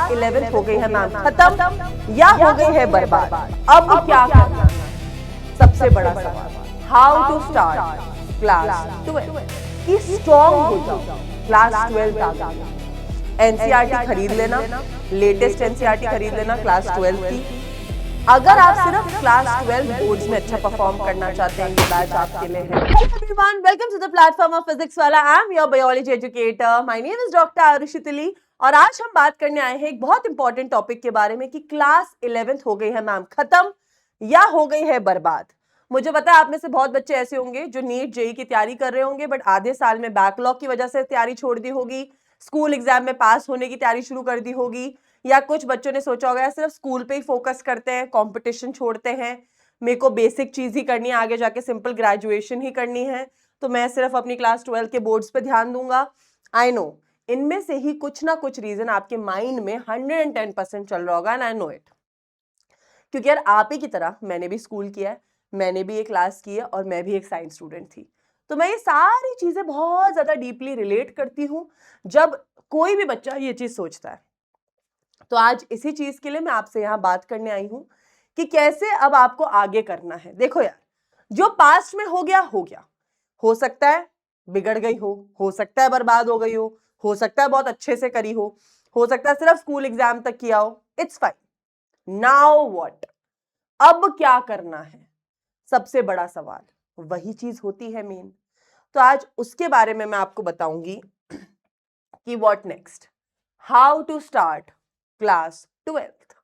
Class 11th हो गई है मैम खत्म या हो गई है बर्बाद, अब क्या करना है? सबसे बड़ा सवाल, हाउ टू स्टार्ट क्लास 12 की स्ट्रॉन्ग हो जाओ। क्लास 12 आ गई, एनसीईआरटी खरीद लेना, लेटेस्ट एनसीईआरटी खरीद लेना क्लास 12 की। अगर आप सिर्फ क्लास 12 बोर्ड्स में अच्छा परफॉर्म करना चाहते हैं, ये बैच आपके लिए है। Everyone, welcome to the platform of physics Wallah. I am your biology educator, my name is doctor Arushi Tili और आज हम बात करने आए हैं एक बहुत इंपॉर्टेंट टॉपिक के बारे में कि क्लास 11th हो गई है मैम खत्म या हो गई है बर्बाद। मुझे पता है आप में से बहुत बच्चे ऐसे होंगे जो नीट जेई की तैयारी कर रहे होंगे, बट आधे साल में बैकलॉग की वजह से तैयारी छोड़ दी होगी, स्कूल एग्जाम में पास होने की तैयारी शुरू कर दी होगी, या कुछ बच्चों ने सोचा होगा सिर्फ स्कूल पे ही फोकस करते हैं, कंपटीशन छोड़ते हैं, मेरे को बेसिक चीज ही करनी है, आगे जाके सिंपल ग्रेजुएशन ही करनी है, तो मैं सिर्फ अपनी क्लास 12 के बोर्ड्स पे ध्यान दूंगा। आई नो इनमें से ही कुछ ना कुछ रीजन आपके माइंड में 110% चल रहा होगा, एंड आई नो इट, क्योंकि यार आप ही की तरह मैंने भी स्कूल किया है, मैंने भी एक क्लास की है और मैं भी एक साइंस स्टूडेंट थी, तो मैं ये सारी चीजें बहुत ज्यादा डीपली रिलेट करती हूं जब कोई भी बच्चा ये चीज सोचता है। तो आज इसी चीज के लिए मैं आपसे यहां बात करने आई हूं कि कैसे अब आपको आगे करना है। देखो यार, जो पास्ट में हो गया हो सकता है बिगड़ गई हो सकता है बर्बाद हो गई हो सकता है बहुत अच्छे से करी हो सकता है सिर्फ स्कूल एग्जाम तक किया हो, इट्स फाइन। नाउ व्हाट, अब क्या करना है? सबसे बड़ा सवाल वही चीज होती है मेन। तो आज उसके बारे में मैं आपको बताऊंगी कि what next, how to start class 12th।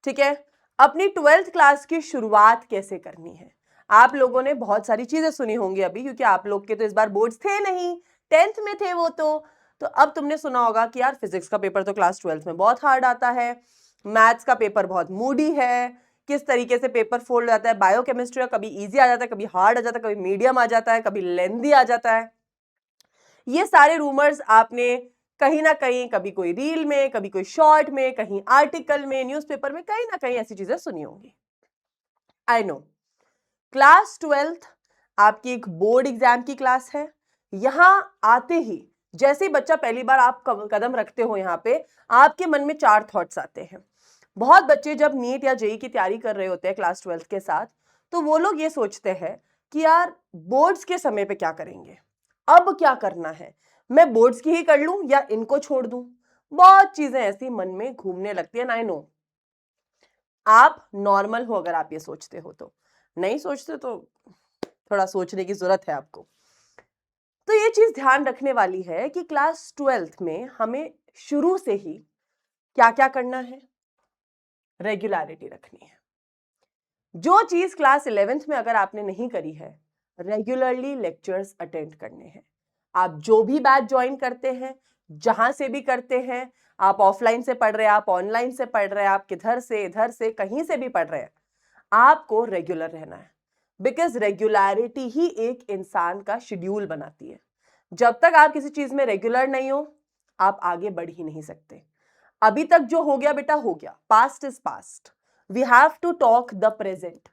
ठीक है, अपनी 12th क्लास की शुरुआत कैसे करनी है? आप लोगों ने बहुत सारी चीजें सुनी होंगी अभी, क्योंकि आप लोग के तो इस बार बोर्ड्स थे नहीं, 10th में थे वो तो अब तुमने सुना होगा कि यार फिजिक्स का पेपर तो क्लास 12th में बहुत हार्ड आता है, मैथ्स का पेपर बहुत मूडी है, किस तरीके से पेपर फोल्ड जाता है, बायोकेमिस्ट्री का कभी इजी आ जाता है, कभी हार्ड आ जाता है, कभी मीडियम आ जाता है, कभी लेंदी आ जाता है। ये सारे रूमर्स आपने कहीं ना कहीं, कभी कोई रील में, कभी कोई शॉर्ट में, कहीं आर्टिकल में, न्यूज़पेपर में, कहीं ना कहीं ऐसी चीजें सुनी होंगी। आई नो क्लास 12th आपकी एक बोर्ड एग्जाम की क्लास है। यहां आते ही जैसे ही बच्चा पहली बार आप कदम रखते हो यहाँ पे, आपके मन में 4 थॉट्स आते हैं। बहुत बच्चे जब नीट या जेई की तैयारी कर रहे होते हैं क्लास 12th के साथ, तो वो लोग ये सोचते हैं कि यार बोर्ड्स के समय पे क्या करेंगे, अब क्या करना है, मैं बोर्ड्स की ही कर लूं या इनको छोड़ दूं। बहुत चीजें ऐसी मन में घूमने लगती है। आई नो आप नॉर्मल हो अगर आप ये सोचते हो, तो नहीं सोचते तो थोड़ा सोचने की जरूरत है आपको। तो ये चीज ध्यान रखने वाली है कि क्लास 12th में हमें शुरू से ही क्या क्या करना है, रेगुलरिटी रखनी है। जो चीज क्लास 11th में अगर आपने नहीं करी है, रेगुलरली लेक्चर्स अटेंड करने हैं। आप जो भी बैच ज्वाइन करते हैं, जहां से भी करते हैं, आप ऑफलाइन से पढ़ रहे हैं, आप ऑनलाइन से पढ़ रहे हैं, आप किधर से इधर से कहीं से भी पढ़ रहे हैं, आपको रेगुलर रहना है। बिकॉज रेगुलरिटी ही एक इंसान का शेड्यूल बनाती है। जब तक आप किसी चीज में रेगुलर नहीं हो, आप आगे बढ़ ही नहीं सकते। अभी तक जो हो गया बेटा हो गया, past is past, we have to talk the present.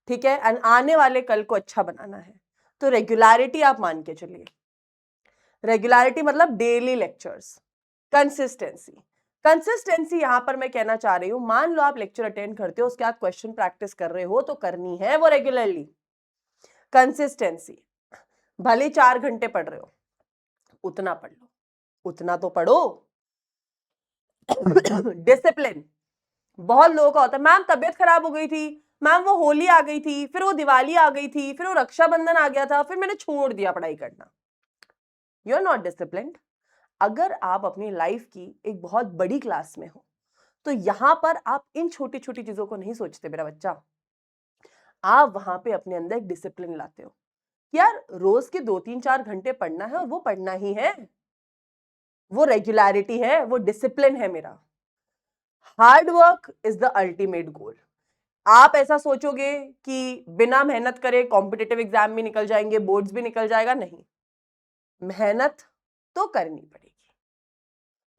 ठीक है, एंड आने वाले कल को अच्छा बनाना है। तो रेगुलरिटी आप मान के चलिए। रेगुलरिटी मतलब डेली लेक्चर्स, कंसिस्टेंसी। कंसिस्टेंसी यहां पर मैं कहना चाह रही हूं, मान लो आप लेक्चर अटेंड करते हो, उसके बाद क्वेश्चन प्रैक्टिस कर रहे हो, तो करनी है वो रेगुलरली। कंसिस्टेंसी, भले 4 घंटे पढ़ रहे हो, उतना पढ़ लो, उतना तो पढ़ो। डिसिप्लिन, बहुत लोगों का होता है मैम तबियत खराब हो गई थी, मैम वो होली आ गई थी, फिर वो दिवाली आ गई थी, फिर वो रक्षाबंधन आ गया था, फिर मैंने छोड़ दिया पढ़ाई करना। You are not disciplined. अगर आप अपनी लाइफ की एक बहुत बड़ी क्लास में हो, तो यहां पर आप इन छोटी छोटी चीजों को नहीं सोचते मेरा बच्चा। आप वहां पे अपने अंदर एक डिसिप्लिन लाते हो, यार रोज के 2-3-4 घंटे पढ़ना है और वो पढ़ना ही है, वो रेगुलरिटी है, वो डिसिप्लिन है मेरा। Hard work is the ultimate goal. आप ऐसा सोचोगे कि बिना मेहनत करे कॉम्पिटिटिव एग्जाम भी निकल जाएंगे, बोर्ड्स भी निकल जाएगा, नहीं, मेहनत तो करनी पड़ेगी।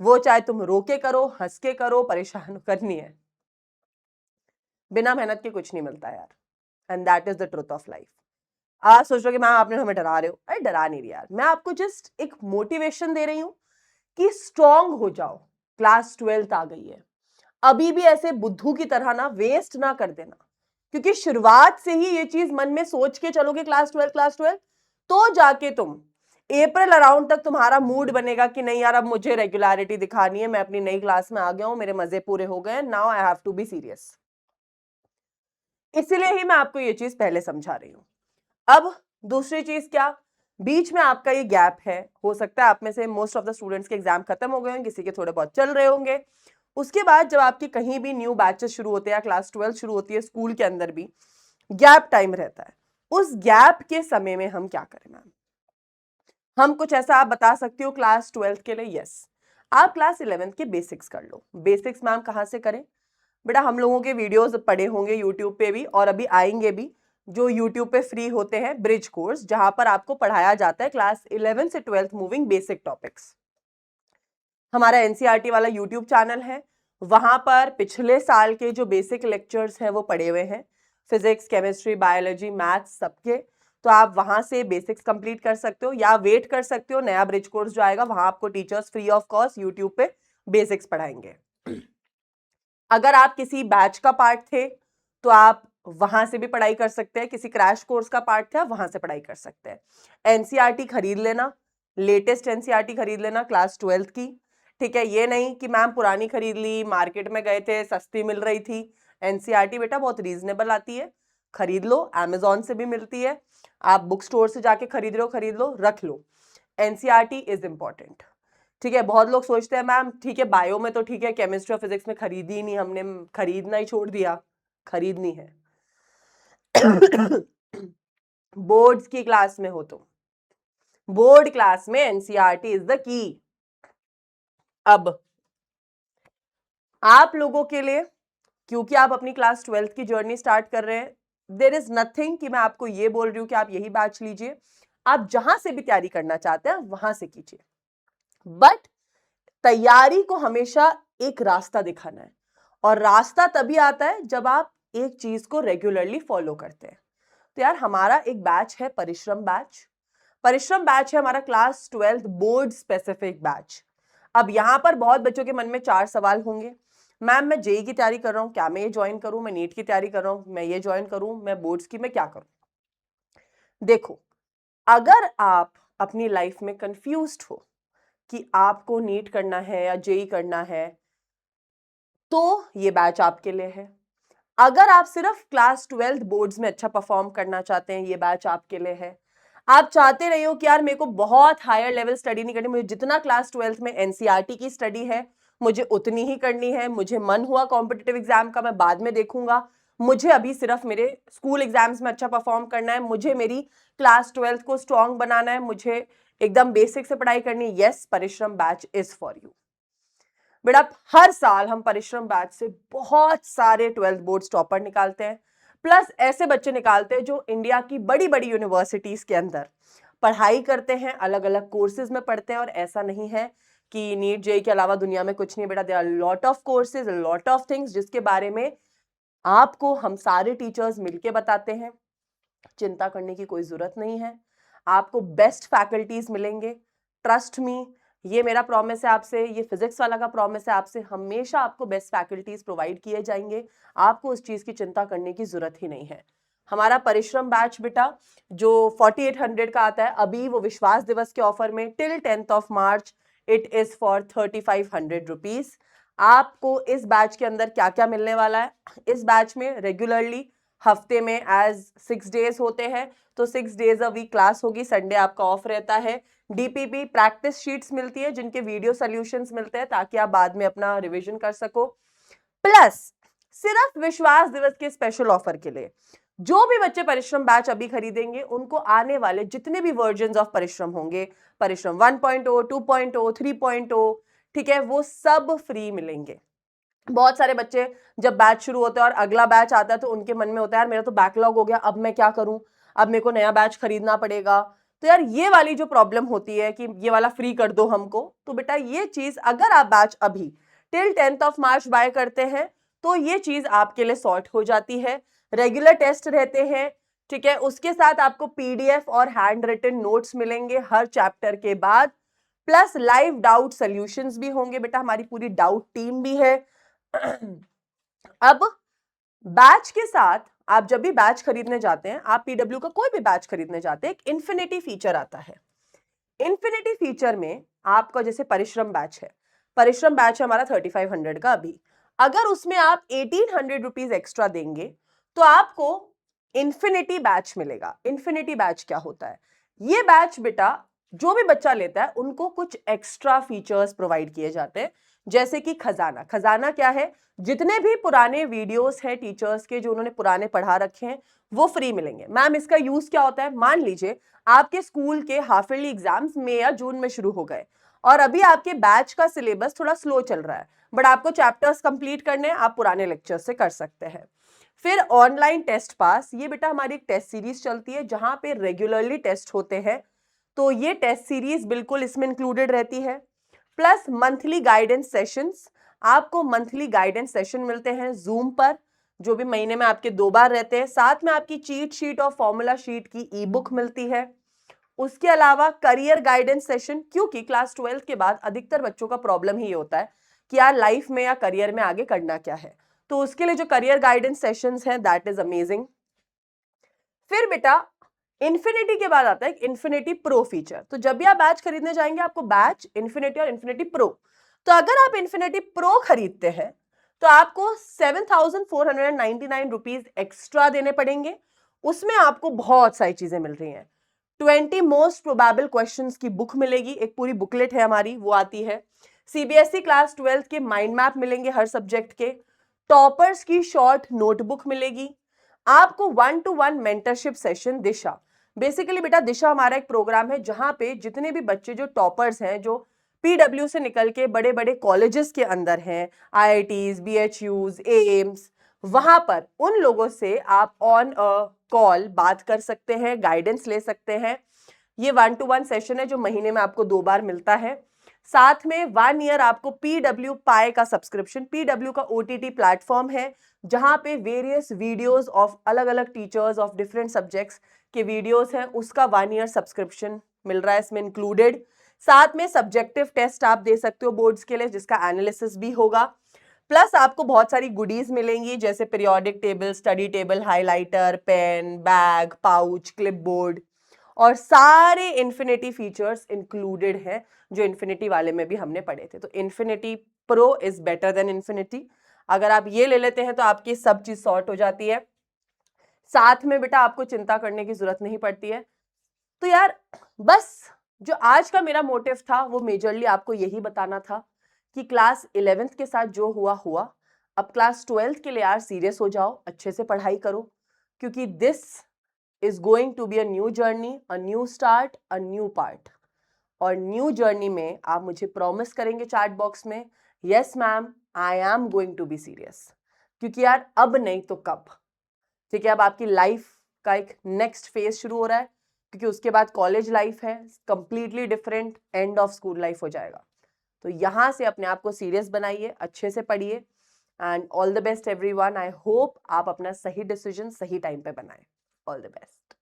वो चाहे तुम रो के करो, हंस के करो, परेशान करनी है। बिना मेहनत के कुछ नहीं मिलता यार, and that is the truth of life. आज सोच रहे हो कि मैम आपने हमें डरा रहे हो, अरे डरा नहीं रही यार, मैं आपको जस्ट एक मोटिवेशन दे रही हूं कि स्ट्रांग हो जाओ क्लास 12th आ गई है, अभी भी ऐसे बुद्धू की तरह ना वेस्ट ना कर देना, क्योंकि शुरुआत से ही ये चीज मन में सोच के चलोगे क्लास 12 तो जाके तुम अप्रैल अराउंड तक तुम्हारा मूड बनेगा कि नहीं यार अब मुझे रेगुलरिटी दिखानी है, मैं अपनी नई क्लास में आ गया हूं, मेरे मजे पूरे हो गए, now I have to be serious. इसीलिए ही मैं आपको ये चीज पहले समझा रही हूं। अब दूसरी चीज क्या, बीच में आपका ये गैप है, हो सकता है आप में से मोस्ट ऑफ द स्टूडेंट्स के एग्जाम खत्म हो गए होंगे, किसी के थोड़े बहुत चल रहे होंगे। उसके बाद जब आपके कहीं भी न्यू बैचेस शुरू होते हैं या क्लास 12 शुरू होती है, स्कूल के अंदर भी गैप टाइम रहता है। उस गैप के समय में हम क्या करें मैम? हम कुछ ऐसा आप बता सकती हो क्लास 12 के लिए? यस, आप क्लास 11 के बेसिक्स कर लो। बेसिक्स मैम कहां से करें? बेटा हम लोगों के वीडियोस पड़े होंगे यूट्यूब पे भी, और अभी आएंगे भी, जो यूट्यूब पे फ्री होते हैं ब्रिज कोर्स, जहां पर आपको पढ़ाया जाता है क्लास 11 से 12th मूविंग बेसिक टॉपिक्स। हमारा एनसीईआरटी वाला यूट्यूब चैनल है, वहां पर पिछले साल के जो बेसिक लेक्चर्स हैं वो पड़े हुए हैं, फिजिक्स, केमिस्ट्री, बायोलॉजी, मैथ्स सबके। तो आप वहां से बेसिक्स कंप्लीट कर सकते हो, या वेट कर सकते हो नया ब्रिज कोर्स जो आएगा, वहां आपको teachers free of cost YouTube पे बेसिक्स पढ़ाएंगे। अगर आप किसी बैच का पार्ट थे तो आप वहां से भी पढ़ाई कर सकते हैं, किसी क्रैश कोर्स का पार्ट था वहां से पढ़ाई कर सकते हैं। एनसीईआरटी खरीद लेना, लेटेस्ट एनसीईआरटी खरीद लेना क्लास 12 की, ठीक है? ये नहीं कि मैम पुरानी खरीद ली, मार्केट में गए थे सस्ती मिल रही थी। एनसीईआरटी बेटा बहुत रीजनेबल आती है, खरीद लो, अमेजोन से भी मिलती है, आप बुक स्टोर से जाके खरीद रहे हो, खरीद लो, रख लो। एनसीईआरटी इज इंपॉर्टेंट, ठीक है? बहुत लोग सोचते हैं मैम ठीक है बायो में तो ठीक है, केमिस्ट्री और फिजिक्स में खरीदी ही नहीं, हमने खरीदना ही छोड़ दिया। खरीदनी है। बोर्ड्स की क्लास में हो तो बोर्ड क्लास में एनसीईआरटी इज द की। अब आप लोगों के लिए, क्योंकि आप अपनी क्लास 12th की जर्नी स्टार्ट कर रहे हैं, देयर इज नथिंग कि मैं आपको ये बोल रही हूं कि आप यही बैच लीजिए। आप जहां से भी तैयारी करना चाहते हैं वहां से कीजिए, बट तैयारी को हमेशा एक रास्ता दिखाना है, और रास्ता तभी आता है जब आप एक चीज को रेगुलरली फॉलो करते हैं। तो यार हमारा एक बैच है परिश्रम बैच। परिश्रम बैच है हमारा class 12th board specific batch. अब यहां पर बहुत बच्चों के मन में 4 सवाल होंगे, मैम मैं जेई की तैयारी कर रहा हूं, क्या मैं ये ज्वाइन करूं? मैं नीट की तैयारी कर रहा हूं, मैं ये ज्वाइन करूं? मैं बोर्ड्स की, मैं क्या करूं? देखो, अगर आप अपनी लाइफ में कंफ्यूज्ड हो कि आपको नीट करना है या जेई करना है, तो ये बैच आपके लिए है। अगर आप सिर्फ क्लास 12th बोर्ड्स में अच्छा परफॉर्म करना चाहते हैं, ये बैच आपके लिए है। आप चाहते रहे हो कि यार मेरे को बहुत हायर लेवल स्टडी नहीं करनी, मुझे जितना क्लास 12th में एनसीईआरटी की स्टडी है मुझे उतनी ही करनी है, मुझे मन हुआ कॉम्पिटिटिव एग्जाम का मैं बाद में देखूंगा, मुझे अभी सिर्फ मेरे स्कूल एग्जाम्स में अच्छा परफॉर्म करना है, मुझे मेरी क्लास 12th को स्ट्रॉन्ग बनाना है, मुझे एकदम बेसिक से पढ़ाई करनी है, यस परिश्रम बैच इज फॉर यू। बेटा हर साल हम परिश्रम बैच से बहुत सारे 12th बोर्ड टॉपर निकालते हैं, प्लस ऐसे बच्चे निकालते हैं जो इंडिया की बड़ी बड़ी यूनिवर्सिटीज के अंदर पढ़ाई करते हैं, अलग अलग कोर्सेज में पढ़ते हैं। और ऐसा नहीं है कि नीट जेई के अलावा दुनिया में कुछ नहीं, बेटा there are lot of courses, lot of things जिसके बारे में आपको हम सारे टीचर्स मिलके बताते हैं। चिंता करने की कोई जरूरत नहीं है, आपको बेस्ट फैकल्टीज मिलेंगे, ट्रस्ट मी, ये मेरा प्रॉमिस है आपसे, ये फिजिक्स वाला का प्रॉमिस है आपसे, हमेशा आपको बेस्ट फैकल्टीज प्रोवाइड किए जाएंगे, आपको उस चीज की चिंता करने की जरूरत ही नहीं है। हमारा परिश्रम बैच बेटा जो 4800 का आता है, अभी वो विश्वास दिवस के ऑफर में till 10th of March it is for 3500 rupees. आपको इस बैच के अंदर क्या क्या मिलने वाला है? इस बैच में रेगुलरली हफ्ते में एज 6 डेज होते हैं, तो 6 डेज अ वीक क्लास होगी, संडे आपका ऑफ रहता है। डीपीपी प्रैक्टिस शीट्स मिलती है जिनके वीडियो सॉल्यूशंस मिलते हैं ताकि आप बाद में अपना रिवीजन कर सको। प्लस सिर्फ विश्वास दिवस के स्पेशल ऑफर के लिए जो भी बच्चे परिश्रम बैच अभी खरीदेंगे उनको आने वाले जितने भी वर्जन्स ऑफ परिश्रम होंगे, परिश्रम 1.0, 2.0, 3.0, ठीक है, वो सब फ्री मिलेंगे। बहुत सारे बच्चे जब बैच शुरू होता है और अगला बैच आता है तो उनके मन में होता है यार मेरा तो बैकलॉग हो गया, अब मैं क्या करूं, अब मेरे को नया बैच खरीदना पड़ेगा। तो यार ये वाली जो प्रॉब्लम होती है कि ये वाला फ्री कर दो हमको, तो बेटा ये चीज अगर आप बैच अभी till 10th of March bye करते हैं तो ये चीज आपके लिए सॉर्ट हो जाती है। रेगुलर टेस्ट रहते हैं, ठीक है, उसके साथ आपको पीडीएफ और हैंड रिटन नोट्स मिलेंगे हर चैप्टर के बाद। प्लस लाइव डाउट सॉल्यूशंस भी होंगे बेटा, हमारी पूरी डाउट टीम भी है। अब बैच के साथ आप जब भी बैच खरीदने जाते हैं, आप पीडब्ल्यू का कोई भी बैच खरीदने जाते हैं, एक इन्फिनिटी फीचर आता है। इन्फिनिटी फीचर में आपका जैसे परिश्रम बैच है, परिश्रम बैच है हमारा 3500 का अभी, अगर उसमें आप 1800 रुपीज एक्स्ट्रा देंगे तो आपको इन्फिनिटी बैच मिलेगा। इन्फिनिटी बैच क्या होता है? ये बैच बेटा जो भी बच्चा लेता है उनको कुछ एक्स्ट्रा फीचर्स प्रोवाइड किए जाते हैं, जैसे कि खजाना। खजाना क्या है? जितने भी पुराने वीडियोस हैं टीचर्स के जो उन्होंने पुराने पढ़ा रखे हैं वो फ्री मिलेंगे। मैम इसका यूज क्या होता है? मान लीजिए आपके स्कूल के हाफ ईयरली एग्जाम्स मई या जून में शुरू हो गए और अभी आपके बैच का सिलेबस थोड़ा स्लो चल रहा है, बट आपको चैप्टर्स कंप्लीट करने हैं, आप पुराने लेक्चर से कर सकते हैं। फिर ऑनलाइन टेस्ट पास, ये बेटा हमारी एक टेस्ट सीरीज चलती है जहां पे रेगुलरली टेस्ट होते हैं, तो ये टेस्ट सीरीज बिल्कुल इसमें इंक्लूडेड रहती है। प्लस मंथली गाइडेंस सेशंस, आपको मंथली गाइडेंस सेशन मिलते हैं जूम पर, जो भी महीने में आपके 2 बार रहते हैं। साथ में आपकी चीट शीट और फॉर्मूला शीट की ई बुक मिलती है। उसके अलावा करियर गाइडेंस सेशन, क्योंकि क्लास 12 के बाद अधिकतर बच्चों का प्रॉब्लम ही होता है कि यार लाइफ में या करियर में आगे करना क्या है, तो उसके लिए जो करियर गाइडेंस सेशंस हैं दैट इज अमेजिंग। फिर बेटा इन्फिनिटी के बाद आता है इन्फिनिटी प्रो फीचर। तो जब भी आप बैच खरीदने जाएंगे आपको बैच, इन्फिनिटी और इन्फिनिटी प्रो, तो अगर आप इन्फिनिटी प्रो खरीदते हैं तो आपको 7499 रुपीज एक्स्ट्रा देने पड़ेंगे। उसमें आपको बहुत सारी चीजें मिल रही हैं। 20 मोस्ट प्रोबेबल क्वेश्चंस की बुक मिलेगी, एक पूरी बुकलेट है हमारी वो आती है। सीबीएसई क्लास 12 के माइंड मैप मिलेंगे हर सब्जेक्ट के। टॉपर्स की शॉर्ट नोटबुक मिलेगी। आपको 1-to-1 मेंटरशिप सेशन दिशा, बेसिकली बेटा दिशा हमारा एक प्रोग्राम है जहां पे जितने भी बच्चे जो टॉपर्स हैं, जो पीडब्ल्यू से निकल के बड़े बड़े कॉलेजेस के अंदर हैं, आईआईटीज, बीएचयूज, एम्स, वहां पर उन लोगों से आप ऑन कॉल बात कर सकते हैं, गाइडेंस ले सकते हैं। ये 1-to-1 सेशन है जो महीने में आपको 2 बार मिलता है। साथ में 1 ईयर आपको पीडब्ल्यू पाई का सब्सक्रिप्शन, पीडब्ल्यू का ओटीटी प्लेटफॉर्म है जहां पे वेरियस वीडियोस ऑफ अलग अलग टीचर्स ऑफ डिफरेंट सब्जेक्ट्स के वीडियोस हैं, उसका 1 ईयर सब्सक्रिप्शन मिल रहा है इसमें इंक्लूडेड। साथ में सब्जेक्टिव टेस्ट आप दे सकते हो बोर्ड्स के लिए, जिसका एनालिसिस भी होगा। प्लस आपको बहुत सारी गुडीज मिलेंगी जैसे periodic table, study table, highlighter, pen, bag, pouch, clipboard, और सारे इन्फिनिटी फीचर्स इंक्लूडेड हैं जो इन्फिनिटी वाले में भी हमने पढ़े थे। तो infinity pro is better than infinity. अगर आप ये ले लेते हैं तो आपकी सब चीज सॉर्ट हो जाती है। साथ में बेटा आपको चिंता करने की जरूरत नहीं पड़ती है। तो यार बस जो आज का मेरा मोटिव था वो मेजरली आपको यही बताना था कि क्लास 11th के साथ जो हुआ हुआ, अब क्लास 12th के लिए यार सीरियस हो जाओ, अच्छे से पढ़ाई करो, क्योंकि this is going to be a new journey, a new start, a new part। और न्यू जर्नी में आप मुझे प्रॉमिस करेंगे चैट बॉक्स में, yes ma'am I am going to be serious, क्योंकि यार अब नहीं तो कब। ठीक है, अब आपकी लाइफ का एक नेक्स्ट फेज शुरू हो रहा है, क्योंकि उसके बाद कॉलेज लाइफ है, completely different, end of school life हो जाएगा। तो यहां से अपने आप को सीरियस बनाइए, अच्छे से पढ़िए, and all the best everyone. I hope आप अपना सही डिसीजन सही टाइम पे बनाएं। All the best.